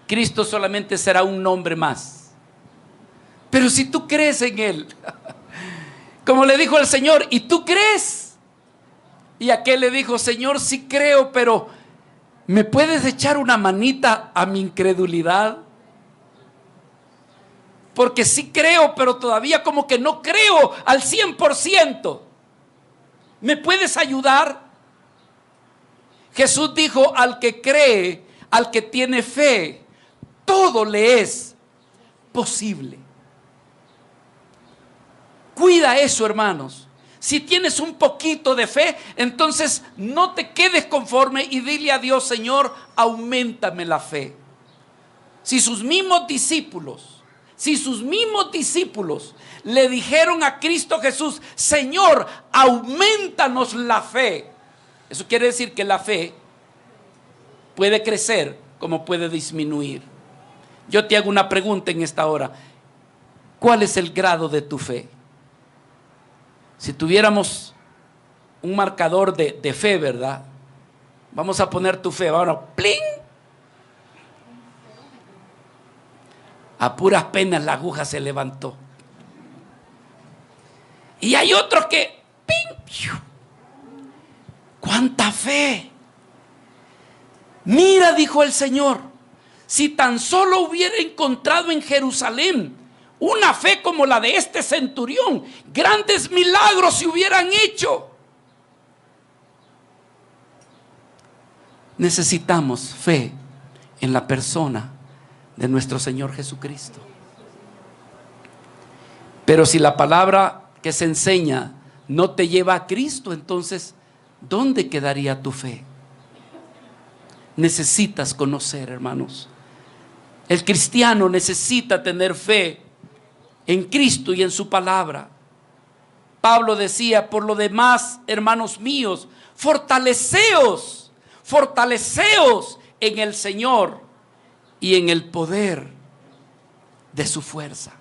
Cristo solamente será un nombre más. Pero si tú crees en Él, como le dijo el Señor: ¿y tú crees? Y aquel le dijo: Señor, sí creo, pero ¿me puedes echar una manita a mi incredulidad? Porque sí creo, pero todavía como que no creo al 100%. ¿Me puedes ayudar? Jesús dijo: al que cree, al que tiene fe, todo le es posible. Cuida eso, hermanos. Si tienes un poquito de fe, entonces no te quedes conforme y dile a Dios: Señor, auméntame la fe. Si sus mismos discípulos le dijeron a Cristo Jesús: Señor, aumentanos la fe. Eso quiere decir que la fe puede crecer como puede disminuir. Yo te hago una pregunta en esta hora: ¿cuál es el grado de tu fe? Si tuviéramos un marcador de fe, ¿verdad? Vamos a poner tu fe. Ahora, ¡pling! A puras penas la aguja se levantó. Y hay otros que ¡ping! ¡Cuánta fe! Mira, dijo el Señor, si tan solo hubiera encontrado en Jerusalén una fe como la de este centurión, grandes milagros se hubieran hecho. Necesitamos fe en la persona de nuestro Señor Jesucristo. Pero si la palabra que se enseña no te lleva a Cristo, entonces ¿dónde quedaría tu fe? Necesitas conocer, hermanos, El cristiano necesita tener fe en Cristo y en su palabra. Pablo decía: por lo demás, hermanos míos, fortaleceos en el Señor y en el poder de su fuerza.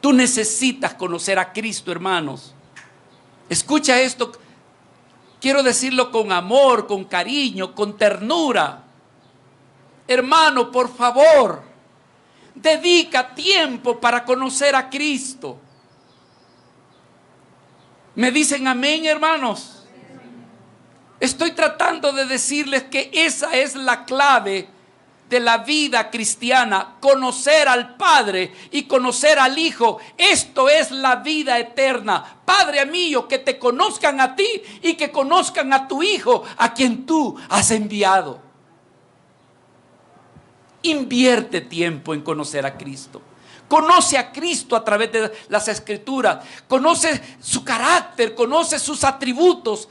Tú necesitas conocer a Cristo, hermanos. Escucha esto, quiero decirlo con amor, con cariño, con ternura. Hermano, por favor, dedica tiempo para conocer a Cristo. ¿Me dicen amén, hermanos? Estoy tratando de decirles que esa es la clave de la vida cristiana: conocer al Padre y conocer al Hijo. Esto es la vida eterna. Padre mío, que te conozcan a ti y que conozcan a tu Hijo, a quien tú has enviado. Invierte tiempo en conocer a Cristo. Conoce a Cristo a través de las Escrituras. Conoce su carácter, conoce sus atributos.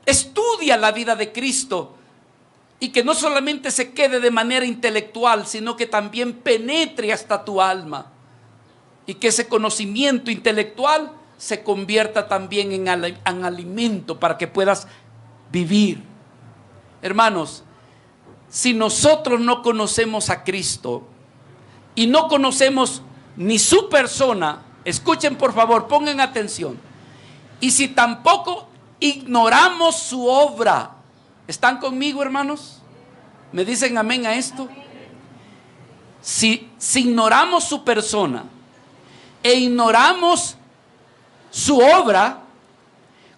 Estudia la vida de Cristo. Y que no solamente se quede de manera intelectual, sino que también penetre hasta tu alma. Y que ese conocimiento intelectual se convierta también en alimento para que puedas vivir. Hermanos, si nosotros no conocemos a Cristo y no conocemos ni su persona, escuchen por favor, pongan atención. Y si tampoco ignoramos su obra, ¿están conmigo, hermanos? ¿Me dicen amén a esto? Si ignoramos su persona e ignoramos su obra,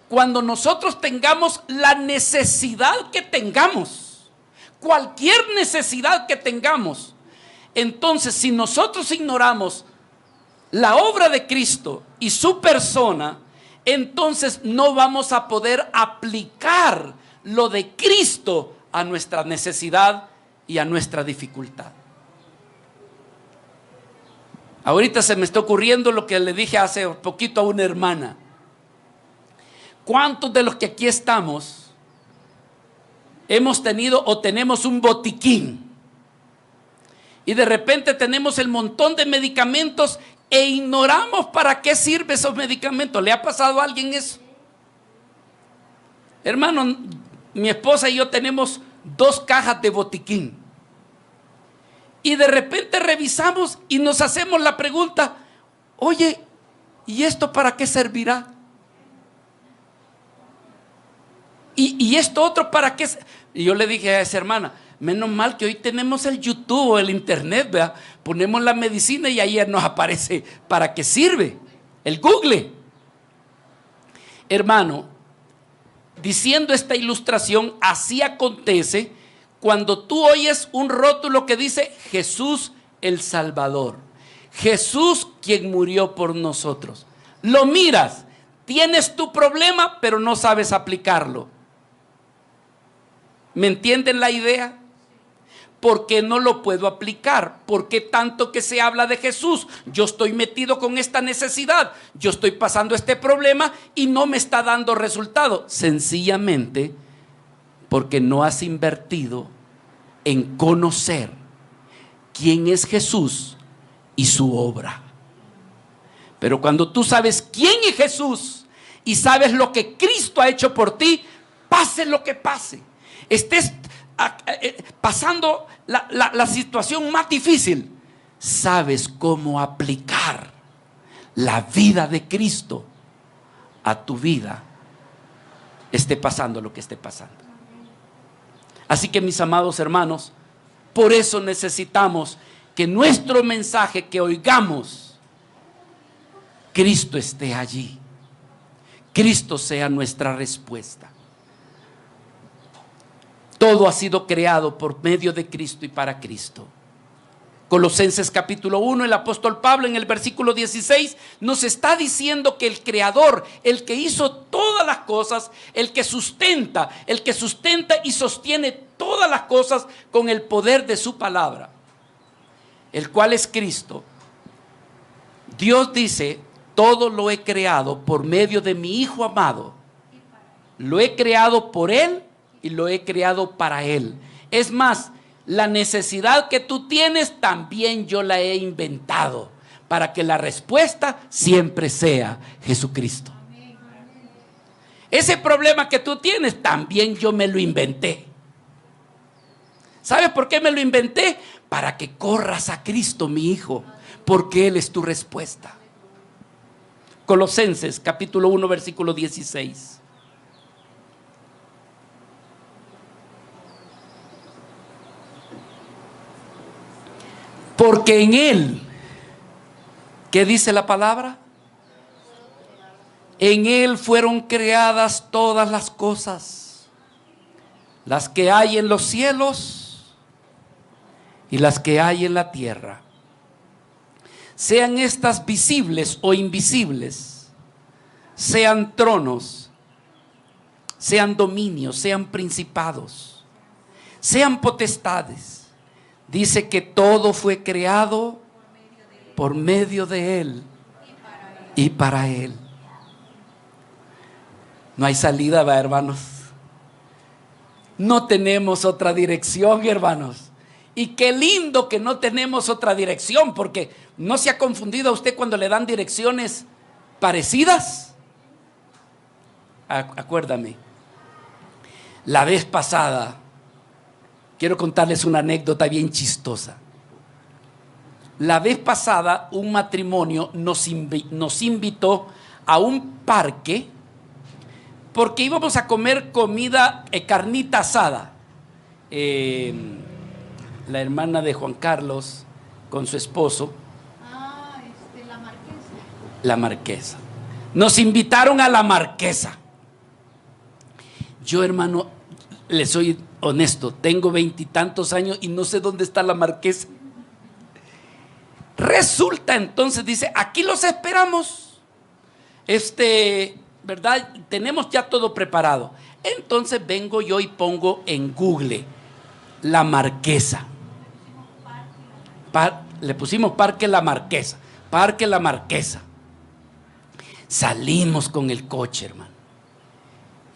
cuando nosotros tengamos la necesidad que tengamos, cualquier necesidad que tengamos, entonces si nosotros ignoramos la obra de Cristo y su persona, entonces no vamos a poder aplicar lo de Cristo a nuestra necesidad y a nuestra dificultad. Ahorita se me está ocurriendo lo que le dije hace poquito a una hermana. ¿Cuántos de los que aquí estamos hemos tenido o tenemos un botiquín? Y de repente tenemos el montón de medicamentos e ignoramos para qué sirven esos medicamentos. ¿Le ha pasado a alguien eso? Hermano, mi esposa y yo tenemos 2 cajas de botiquín. Y de repente revisamos y nos hacemos la pregunta: oye, ¿y esto para qué servirá? ¿Y esto otro para qué? Y yo le dije a esa hermana: menos mal que hoy tenemos el YouTube o el internet, ¿verdad? Ponemos la medicina y ahí nos aparece para qué sirve, el Google. Hermano, diciendo esta ilustración, así acontece cuando tú oyes un rótulo que dice Jesús el Salvador, Jesús quien murió por nosotros. Lo miras, tienes tu problema, pero no sabes aplicarlo. ¿Me entienden la idea? ¿Por qué no lo puedo aplicar? ¿Por qué tanto que se habla de Jesús? Yo estoy metido con esta necesidad, yo estoy pasando este problema y no me está dando resultado. Sencillamente porque no has invertido en conocer quién es Jesús y su obra. Pero cuando tú sabes quién es Jesús y sabes lo que Cristo ha hecho por ti, pase lo que pase, estés pasando la situación más difícil, sabes cómo aplicar la vida de Cristo a tu vida, esté pasando lo que esté pasando. Así que, mis amados hermanos, por eso necesitamos que nuestro mensaje que oigamos, Cristo esté allí, Cristo sea nuestra respuesta. Todo ha sido creado por medio de Cristo y para Cristo. Colosenses capítulo 1, el apóstol Pablo en el versículo 16 nos está diciendo que el creador, el que hizo todas las cosas, el que sustenta y sostiene todas las cosas con el poder de su palabra, el cual es Cristo. Dios dice: todo lo he creado por medio de mi Hijo amado. Lo he creado por Él y lo he creado para Él. Es más, La necesidad que tú tienes también yo la he inventado para que la respuesta siempre sea Jesucristo. Ese problema que tú tienes también yo me lo inventé. ¿Sabes por qué me lo inventé? Para que corras a Cristo, mi hijo, porque Él es tu respuesta. Colosenses capítulo 1 versículo 16. Porque en Él, ¿qué dice la palabra? En Él fueron creadas todas las cosas, las que hay en los cielos y las que hay en la tierra, sean estas visibles o invisibles, sean tronos, sean dominios, sean principados, sean potestades. Dice que todo fue creado por medio de Él y para Él. No hay salida, ¿va, hermanos? No tenemos otra dirección, hermanos. Y qué lindo que no tenemos otra dirección, porque ¿no se ha confundido a usted cuando le dan direcciones parecidas? Acuérdame, la vez pasada, quiero contarles una anécdota bien chistosa. La vez pasada un matrimonio nos invitó a un parque porque íbamos a comer comida, carnita asada. La hermana de Juan Carlos con su esposo. La Marquesa. La Marquesa. Nos invitaron a la Marquesa. Yo, hermano, le soy honesto, tengo 20 y tantos años y no sé dónde está la Marquesa. Resulta entonces, dice, aquí los esperamos. ¿Verdad? Tenemos ya todo preparado. Entonces vengo yo y pongo en Google la Marquesa. Le pusimos Parque La Marquesa. Parque La Marquesa. Salimos con el coche, hermano.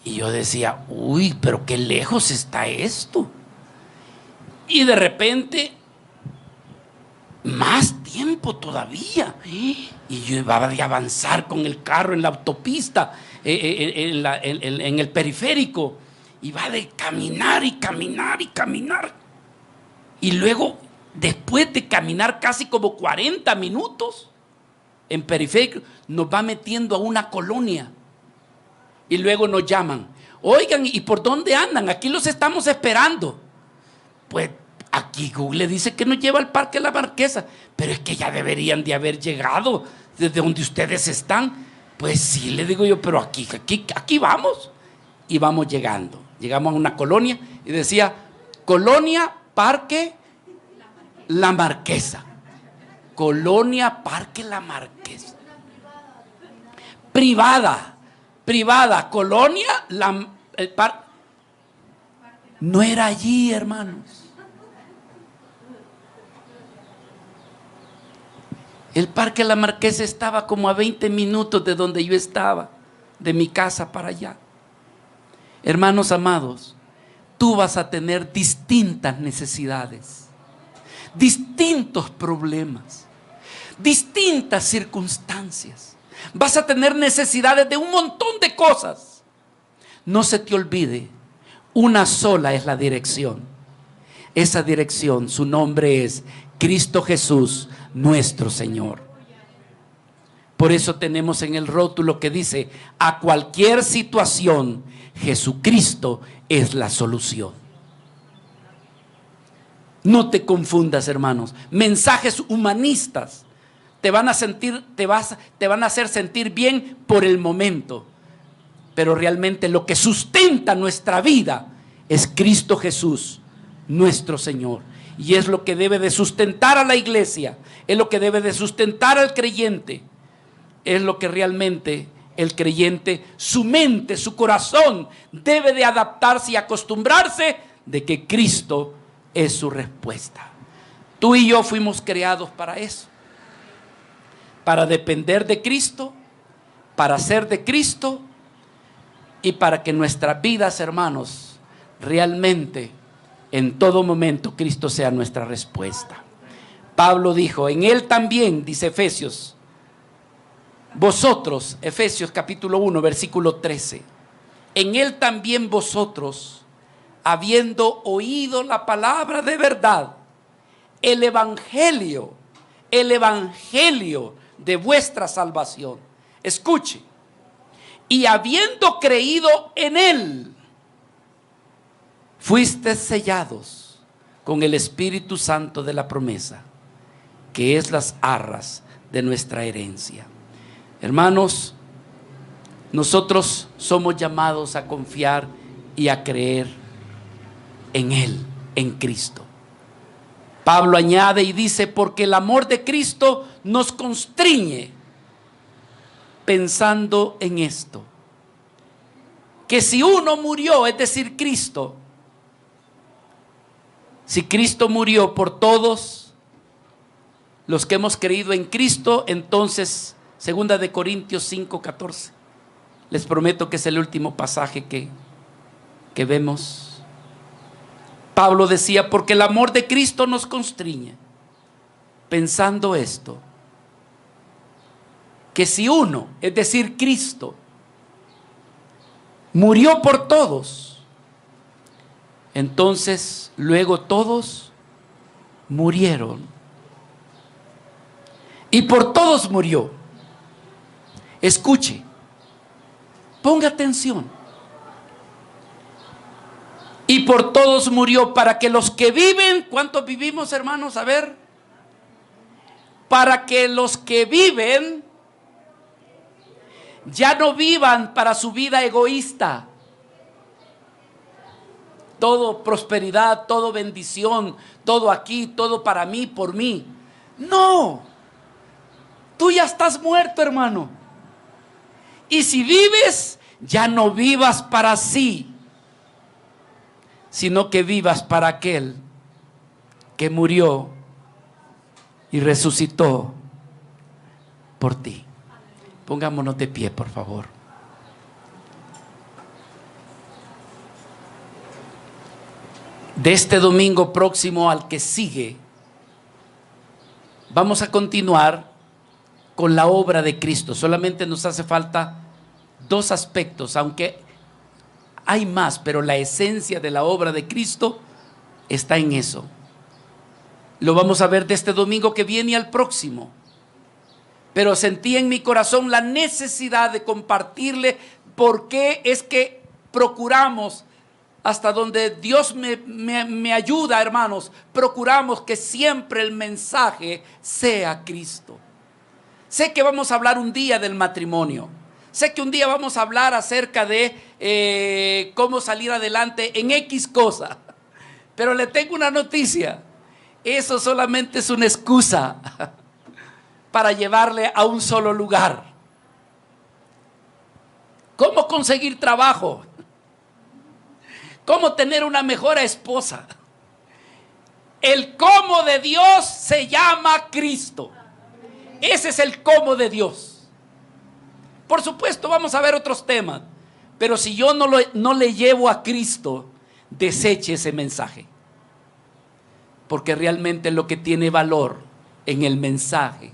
Y yo decía, uy, pero qué lejos está esto. Y de repente, más tiempo todavía. Y yo iba a avanzar con el carro en la autopista, en el periférico. Iba de caminar y caminar y caminar. Y luego, después de caminar casi como 40 minutos en periférico, nos va metiendo a una colonia. Y luego nos llaman, oigan, ¿y por dónde andan? Aquí los estamos esperando. Pues aquí Google dice que nos lleva al Parque La Marquesa, pero es que ya deberían de haber llegado desde donde ustedes están. Pues sí, le digo yo, pero aquí vamos. Y vamos llegando. Llegamos a una colonia y decía, Colonia Parque La Marquesa. Colonia Parque La Marquesa. Privada, colonia, no era allí, hermanos. El Parque La Marquesa estaba como a 20 minutos de donde yo estaba, de mi casa para allá. Hermanos amados, tú vas a tener distintas necesidades, distintos problemas, distintas circunstancias. Vas a tener necesidades de un montón de cosas. No se te olvide, una sola es la dirección. Esa dirección, su nombre es Cristo Jesús, nuestro Señor. Por eso tenemos en el rótulo que dice, a cualquier situación, Jesucristo es la solución. No te confundas, hermanos. Mensajes humanistas te van a hacer sentir bien por el momento, pero realmente lo que sustenta nuestra vida es Cristo Jesús, nuestro Señor, y es lo que debe de sustentar a la iglesia, es lo que debe de sustentar al creyente, es lo que realmente el creyente, su mente, su corazón debe de adaptarse y acostumbrarse de que Cristo es su respuesta. Tú y yo fuimos creados para eso, para depender de Cristo, para ser de Cristo y para que nuestras vidas, hermanos, realmente en todo momento Cristo sea nuestra respuesta. Pablo dijo, en Él también, dice Efesios, vosotros, Efesios capítulo 1, versículo 13, en Él también vosotros, habiendo oído la palabra de verdad, el evangelio de vuestra salvación. Escuche, y habiendo creído en Él, fuisteis sellados con el Espíritu Santo de la promesa, que es las arras de nuestra herencia. Hermanos, nosotros somos llamados a confiar y a creer en Él, en Cristo. Pablo añade y dice, porque el amor de Cristo nos constriñe, pensando en esto, que si uno murió, es decir, Cristo, si Cristo murió por todos los que hemos creído en Cristo, entonces, 2 de Corintios 5:14, les prometo que es el último pasaje que vemos. Pablo decía, porque el amor de Cristo nos constriñe, pensando esto, que si uno, es decir, Cristo, murió por todos, entonces luego todos murieron. Y por todos murió. Escuche, ponga atención. Y por todos murió para que los que viven, ¿cuántos vivimos, hermanos? A ver, para que los que viven ya no vivan para su vida egoísta. Todo prosperidad, todo bendición, todo aquí, todo para mí, por mí. No, tú ya estás muerto, hermano. Y si vives, ya no vivas para sí, sino que vivas para aquel que murió y resucitó por ti. Pongámonos de pie, por favor. De este domingo próximo al que sigue, vamos a continuar con la obra de Cristo. Solamente nos hace falta 2 aspectos, aunque hay más, pero la esencia de la obra de Cristo está en eso. Lo vamos a ver de este domingo que viene al próximo. Pero sentí en mi corazón la necesidad de compartirle por qué es que procuramos, hasta donde Dios me ayuda, hermanos, procuramos que siempre el mensaje sea Cristo. Sé que vamos a hablar un día del matrimonio. Sé que un día vamos a hablar acerca de cómo salir adelante en X cosa. Pero le tengo una noticia. Eso solamente es una excusa para llevarle a un solo lugar. ¿Cómo conseguir trabajo? ¿Cómo tener una mejor esposa? El cómo de Dios se llama Cristo. Ese es el cómo de Dios. Por supuesto, vamos a ver otros temas, pero si yo no le llevo a Cristo, deseche ese mensaje. Porque realmente lo que tiene valor en el mensaje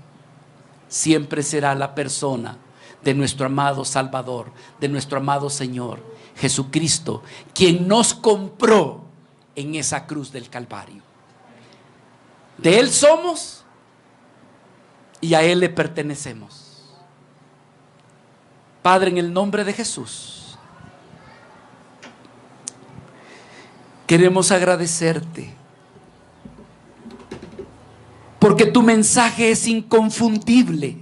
siempre será la persona de nuestro amado Salvador, de nuestro amado Señor Jesucristo, quien nos compró en esa cruz del Calvario. De Él somos y a Él le pertenecemos. Padre, en el nombre de Jesús, queremos agradecerte porque tu mensaje es inconfundible,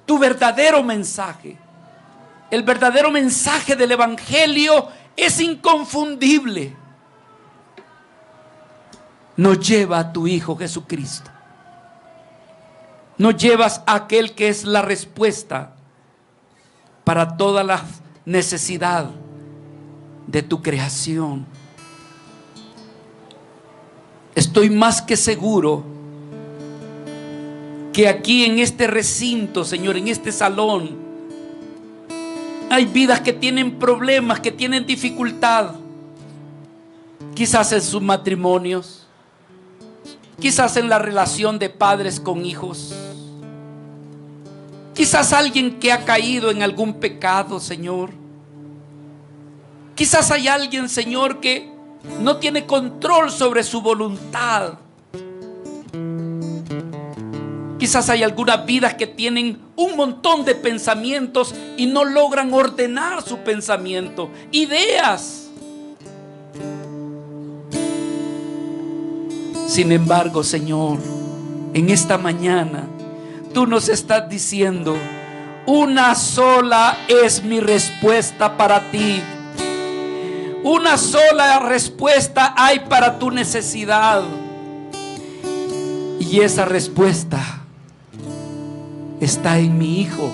tu verdadero mensaje, el verdadero mensaje del Evangelio es inconfundible. Nos lleva a tu Hijo Jesucristo, nos llevas a aquel que es la respuesta para toda la necesidad de tu creación. Estoy más que seguro que aquí en este recinto, Señor, en este salón, hay vidas que tienen problemas, que tienen dificultad, quizás en sus matrimonios, quizás en la relación de padres con hijos, quizás alguien que ha caído en algún pecado, Señor. Quizás hay alguien, Señor, que no tiene control sobre su voluntad. Quizás hay algunas vidas que tienen un montón de pensamientos y no logran ordenar su pensamiento, ideas. Sin embargo, Señor, en esta mañana tú nos estás diciendo: una sola es mi respuesta para ti. Una sola respuesta hay para tu necesidad. Y esa respuesta está en mi Hijo,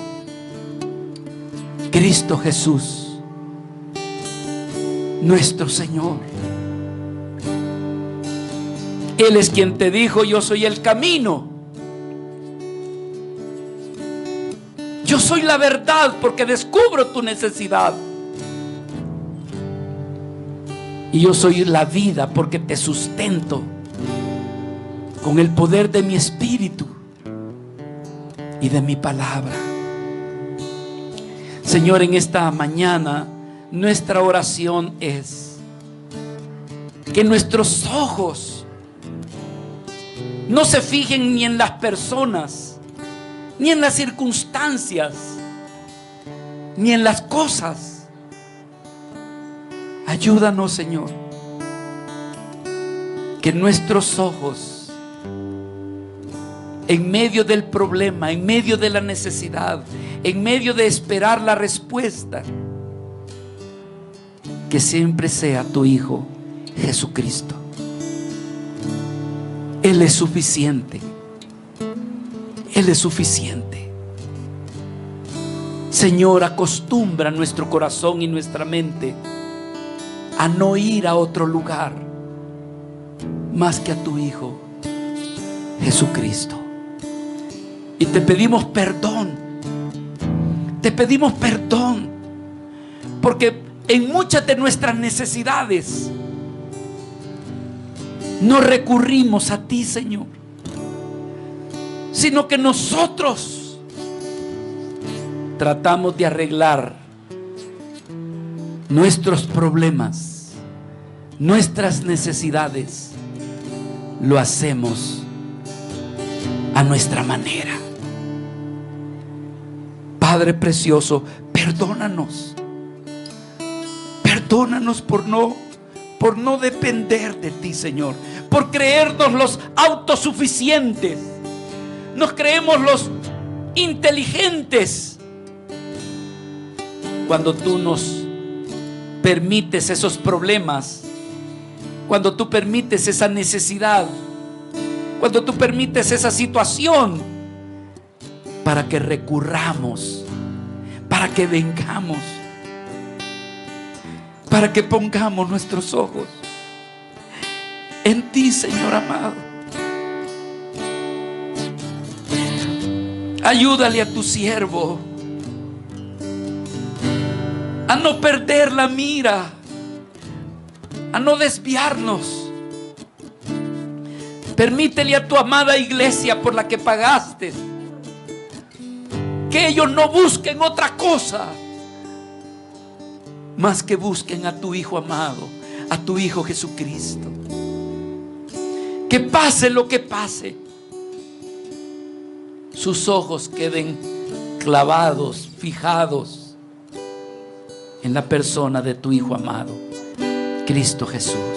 Cristo Jesús, nuestro Señor. Él es quien te dijo: yo soy el camino, yo soy la verdad, porque descubro tu necesidad. Y yo soy la vida, porque te sustento con el poder de mi espíritu y de mi palabra. Señor, en esta mañana nuestra oración es que nuestros ojos no se fijen ni en las personas, ni en las circunstancias, ni en las cosas. Ayúdanos, Señor, que nuestros ojos, en medio del problema, en medio de la necesidad, en medio de esperar la respuesta, que siempre sea tu Hijo Jesucristo. Él es suficiente. Él es suficiente. Señor, acostumbra nuestro corazón y nuestra mente a no ir a otro lugar más que a tu Hijo Jesucristo. Y te pedimos perdón. Te pedimos perdón, porque en muchas de nuestras necesidades no recurrimos a ti, Señor, sino que nosotros tratamos de arreglar nuestros problemas, nuestras necesidades. Lo hacemos a nuestra manera. Padre precioso, perdónanos. Perdónanos por no depender de ti, Señor, por creernos los autosuficientes. Nos creemos los inteligentes cuando tú nos permites esos problemas, cuando tú permites esa necesidad, cuando tú permites esa situación, para que recurramos, para que vengamos, para que pongamos nuestros ojos en ti, Señor amado. Ayúdale a tu siervo a no perder la mira, a no desviarnos. Permítele a tu amada iglesia por la que pagaste que ellos no busquen otra cosa más que busquen a tu Hijo amado, a tu Hijo Jesucristo. Que pase lo que pase, sus ojos queden clavados, fijados en la persona de tu Hijo amado, Cristo Jesús.